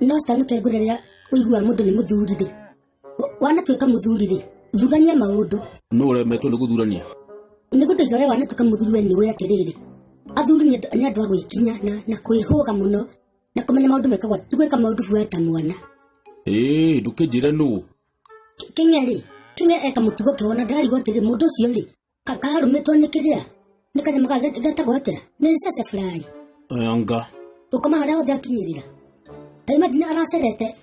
No stanuke ngurĩrĩra ũigua mũndũ nĩ mũthuri rĩ. Wanatuĩka mũthuri rĩ, thurania maũndũ. No ũremetwo nĩ gũthurania. Nĩ gũtũiga we wanatuĩka mũthuri we nĩ ũĩ atĩrĩrĩ. Athuri nĩ andũ a gwĩkinya na kwĩhũga mũno na kũmenya maũndũ mekagwo ti gwĩka maũndũ buoya ta mwana. Ndũkĩnjĩre nũ. Kĩng'e eka mũtugo kĩhona ndarigwo atĩrĩ mũndũ ũcio rĩ, karũmĩtwo nĩ kĩrĩa, nĩ kanyamũ gatagwo atĩa, nĩ cece fly. Anga. Ũkoma harĩa othe akinyĩrĩra. Taima ndina aracerete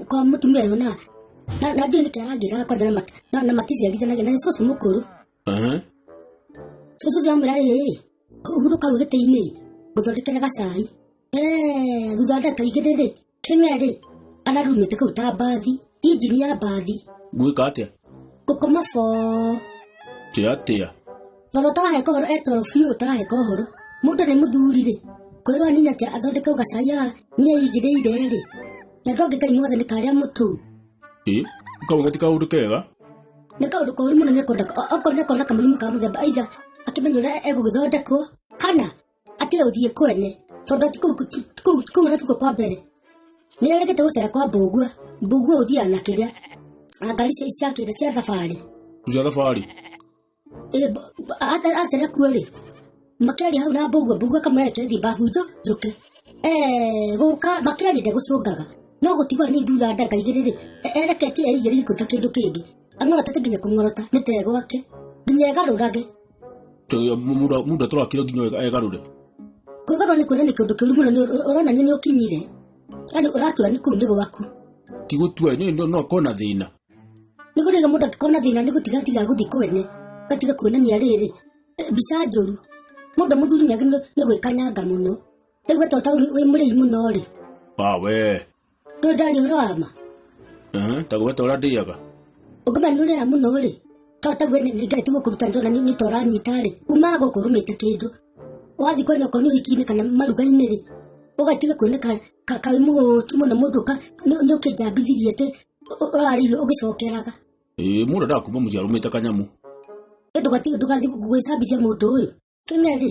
kwa mũtumia ũyũ na ndiũ nĩkĩ arangĩraga kwanja na maticiarithanagia na nĩ cũcũ mũkũrũ. Cũcũ ciamwĩra hurũka wĩ gĩtĩ-inĩ ngũthondekere gacai. Thutha wa ndagĩka igĩrĩ rĩ, Kĩng'e rĩ ararumĩte kũu ta mbathi, injini ya mbathi. Gwĩka atĩa? Gũkoma bo. Atĩa? Tondũ ũtaraheka ũhoro etoro biũ ũtaraheka ũhoro. Mũndũ nĩ mũthuri rĩ, kwĩrwo nini atĩ athondeke gacai nĩ eigĩrĩire rĩ. Na andũ angĩ Ngai mwathani karĩa mũtũ. Kauga ti kaũndũ kega? Nĩ kaũndũ kaũru mũno okorwo nĩakona kamũrimũ ka mũthemba aitha akĩmenya ũrĩa egũgĩthondekwo kana atige gũthiĩ kwene tondũ kũu na tuko kwa mbere. Nĩ aregete gũcera kwa mbũgua ũthiaga na kĩrĩa ngari cia kĩrĩa cia thabarĩ. Cia thabarĩ? Acera kuo rĩ, makĩaria hau na mbũgua akamwerekeria thiĩ mbabu njũke. Gũka makĩaria ndegũcũngaga no gũtigwo nĩ thutha wa ndagĩka igĩrĩ rĩ, ereketie eigĩrĩ gĩkũta kĩndũ kĩngĩ ang'orotete nginya kũng'orota nĩ ta gwake nginya egarũrage. Mũndũ atũrakire nginya egarũre? Kwĩgarũra nĩ kuona nĩ kĩũndũ kĩũru mũno, ũronania nĩ ũkinyire, yaani ũratua nĩ kũu nĩ gwaku. Ti gũtua no akona thĩna. Nĩ kũrĩga mũndũ angĩkona thĩna nĩ gũtiga gũthiĩ kwene gatiga kuonania rĩrĩ mbica njũru. Mũndũ mũthuri nĩ gwĩkanyanga mũno rĩu ta wĩ mũrĩi mũno rĩ. Ndũĩ ndarĩ ũhoro wa ma. Ta gweta ũrĩa ndĩaga. Ũngĩmenya nĩ ũrĩa mũno rĩ, taguo ngai ti gũkũruta ndona nĩ ta ũranyita rĩ, umaga gũkũ ũrũmĩte kĩndũ. Wathiĩ kwene okorwo nĩ ũhiki-inĩ kana maruga-inĩ rĩ, ũgatiga kuoneka kawĩ mũhũtu mũno mũndũ nĩ ũkĩnjambithirie atĩ ũrarĩire ũgĩcokeraga. Mũndũ ndakuma mũciĩ arũmĩte kanyamũ. Ndũgathiĩ gwĩcambithia mũndũ ũyũ. Kĩng'e rĩ,